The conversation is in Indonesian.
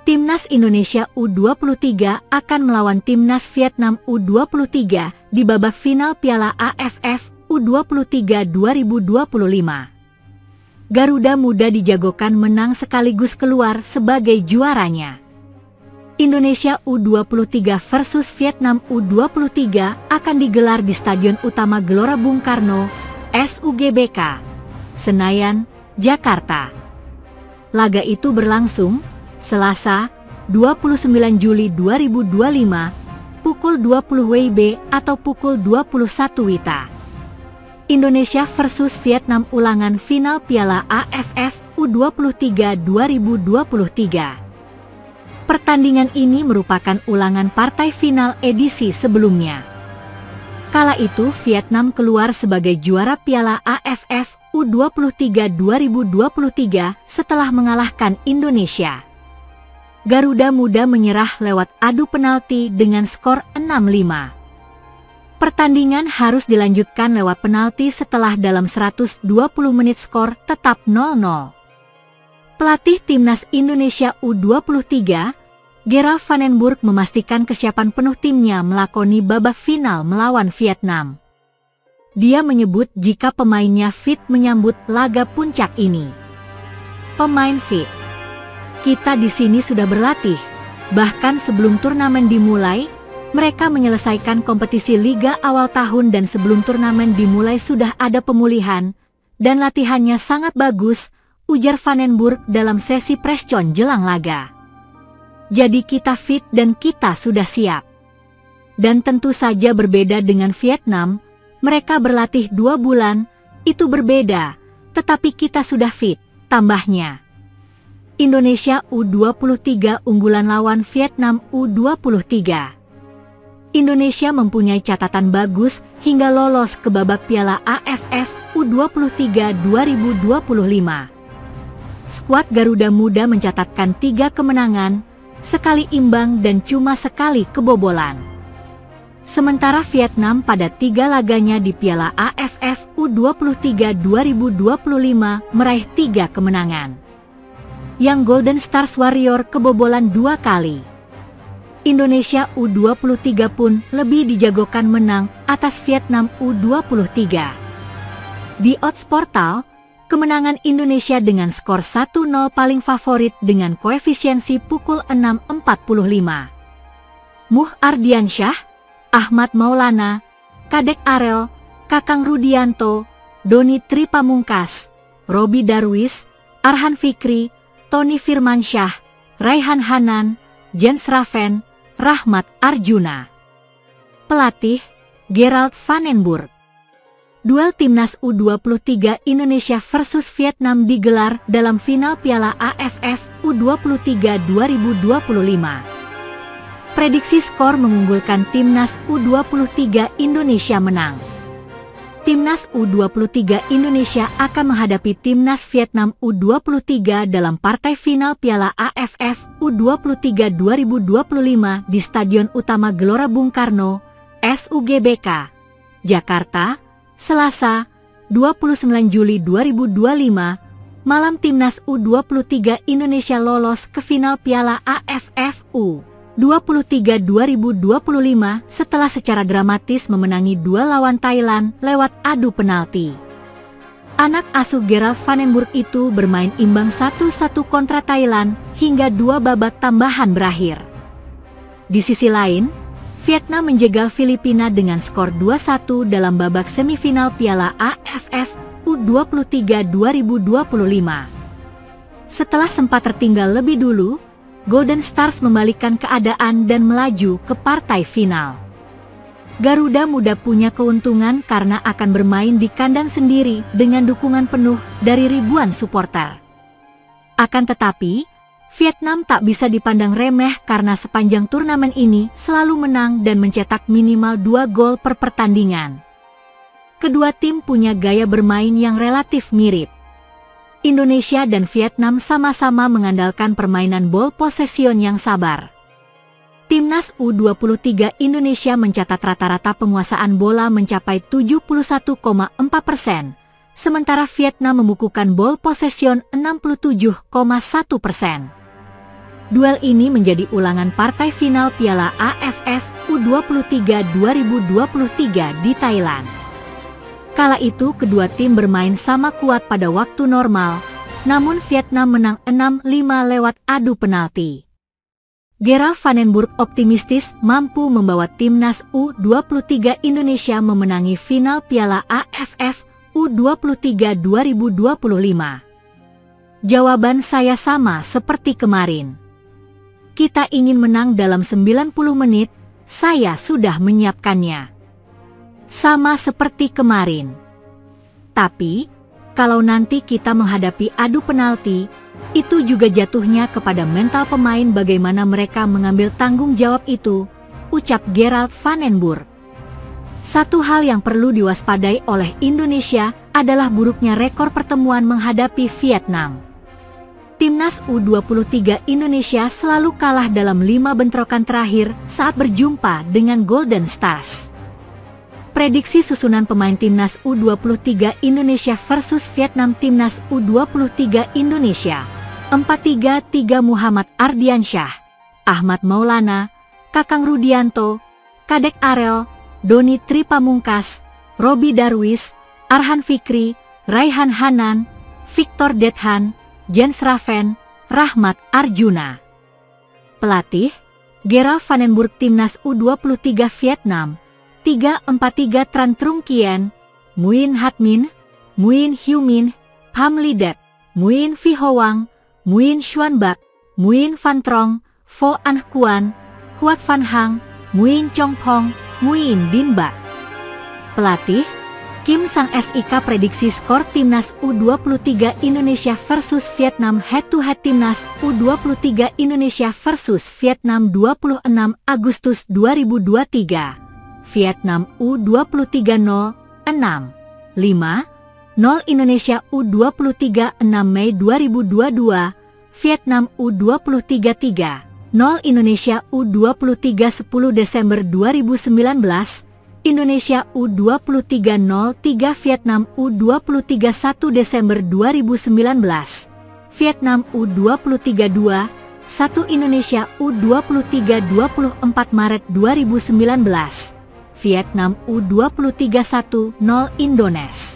Timnas Indonesia U23 akan melawan Timnas Vietnam U23 di babak final Piala AFF U23 2025. Garuda Muda dijagokan menang sekaligus keluar sebagai juaranya. Indonesia U23 versus Vietnam U23 akan digelar di Stadion Utama Gelora Bung Karno, SUGBK, Senayan, Jakarta. Laga itu berlangsung Selasa, 29 Juli 2025, pukul 20 WIB atau pukul 21 WITA. Indonesia versus Vietnam ulangan final Piala AFF U23 2023. Pertandingan ini merupakan ulangan partai final edisi sebelumnya. Kala itu Vietnam keluar sebagai juara Piala AFF U23 2023 setelah mengalahkan Indonesia. Garuda Muda menyerah lewat adu penalti dengan skor 6-5. Pertandingan harus dilanjutkan lewat penalti setelah dalam 120 menit skor tetap 0-0. Pelatih Timnas Indonesia U23, Gerald van den Burg memastikan kesiapan penuh timnya melakoni babak final melawan Vietnam. Dia menyebut jika pemainnya fit menyambut laga puncak ini. Pemain fit. Kita di sini sudah berlatih, bahkan sebelum turnamen dimulai, mereka menyelesaikan kompetisi liga awal tahun dan sebelum turnamen dimulai sudah ada pemulihan, dan latihannya sangat bagus, ujar van den Burg dalam sesi preskon jelang laga. Jadi kita fit dan kita sudah siap. Dan tentu saja berbeda dengan Vietnam, mereka berlatih 2 bulan, itu berbeda, tetapi kita sudah fit, tambahnya. Indonesia U23 unggulan lawan Vietnam U23. Indonesia mempunyai catatan bagus hingga lolos ke babak Piala AFF U23 2025. Skuad Garuda Muda mencatatkan 3 kemenangan, sekali imbang dan cuma sekali kebobolan. Sementara Vietnam pada 3 laganya di Piala AFF U23 2025 meraih 3 kemenangan. Yang Golden Stars Warrior kebobolan 2 kali. Indonesia U23 pun lebih dijagokan menang atas Vietnam U23. Di odds portal, kemenangan Indonesia dengan skor 1-0 paling favorit dengan koefisiensi pukul 6.45. Muh Ardiansyah, Ahmad Maulana, Kadek Arel, Kakang Rudianto, Doni Tripamungkas, Robi Darwis, Arhan Fikri, Tony Firmansyah, Raihan Hanan, Jens Raven, Rahmat Arjuna. Pelatih, Gerald van den Burg. Duel Timnas U23 Indonesia versus Vietnam digelar dalam final Piala AFF U23 2025. Prediksi skor mengunggulkan Timnas U23 Indonesia menang. Timnas U23 Indonesia akan menghadapi Timnas Vietnam U23 dalam partai final Piala AFF U23 2025 di Stadion Utama Gelora Bung Karno, SUGBK, Jakarta, Selasa, 29 Juli 2025, malam Timnas U23 Indonesia lolos ke final Piala AFF U23 2025 setelah secara dramatis memenangi duel lawan Thailand lewat adu penalti. Anak asuh Gerald van den Burg itu bermain imbang 1-1 kontra Thailand hingga 2 babak tambahan berakhir. Di sisi lain, Vietnam menjegal Filipina dengan skor 2-1 dalam babak semifinal Piala AFF U23 2025. Setelah sempat tertinggal lebih dulu, Golden Stars membalikkan keadaan dan melaju ke partai final. Garuda Muda punya keuntungan karena akan bermain di kandang sendiri dengan dukungan penuh dari ribuan supporter. Akan tetapi, Vietnam tak bisa dipandang remeh karena sepanjang turnamen ini selalu menang dan mencetak minimal 2 gol per pertandingan. Kedua tim punya gaya bermain yang relatif mirip. Indonesia dan Vietnam sama-sama mengandalkan permainan ball possession yang sabar. Timnas U23 Indonesia mencatat rata-rata penguasaan bola mencapai 71,4%, sementara Vietnam membukukan ball possession 67,1%. Duel ini menjadi ulangan partai final Piala AFF U23 2023 di Thailand. Kala itu kedua tim bermain sama kuat pada waktu normal, namun Vietnam menang 6-5 lewat adu penalti. Gerard Van den Burg optimistis mampu membawa timnas U23 Indonesia memenangi final Piala AFF U23 2025. Jawaban saya sama seperti kemarin. Kita ingin menang dalam 90 menit, saya sudah menyiapkannya. Sama seperti kemarin. Tapi, kalau nanti kita menghadapi adu penalti, itu juga jatuhnya kepada mental pemain bagaimana mereka mengambil tanggung jawab itu, ucap Gerard Van den Burg. Satu hal yang perlu diwaspadai oleh Indonesia adalah buruknya rekor pertemuan menghadapi Vietnam. Timnas U23 Indonesia selalu kalah dalam 5 bentrokan terakhir saat berjumpa dengan Golden Stars. Prediksi susunan pemain Timnas U23 Indonesia versus Vietnam. Timnas U23 Indonesia 4-3-3 Muhammad Ardiansyah, Ahmad Maulana, Kakang Rudianto, Kadek Arel, Doni Tripamungkas, Robi Darwis, Arhan Fikri, Raihan Hanan, Victor Dethan, Jens Raven, Rahmat Arjuna. Pelatih, Gerard Van den Burg. Timnas U23 Vietnam 3-4-3 Tran Trung Kien, Nguyen Hat Minh, Nguyen Hue Minh, Pham Ly Det, Nguyen Phi Hoang, Nguyen Xuan Bak, Nguyen Van Trong, Pho Anh Quan, Huat Van Hang, Nguyen Chong Phong, Nguyen Din Bak. Pelatih, Kim Sang Sik. Prediksi skor Timnas U23 Indonesia versus Vietnam head to head. Timnas U23 Indonesia versus Vietnam 26 Agustus 2023. Vietnam U23 0-6, 5-0 Indonesia U23 6 Mei 2022. Vietnam U23 3-0 Indonesia U23 10 Desember 2019. Indonesia U23 0-3 Vietnam U23 1 Desember 2019. Vietnam U23 2-1 Indonesia U23 24 Maret 2019. Vietnam U23 1-0 Indonesia.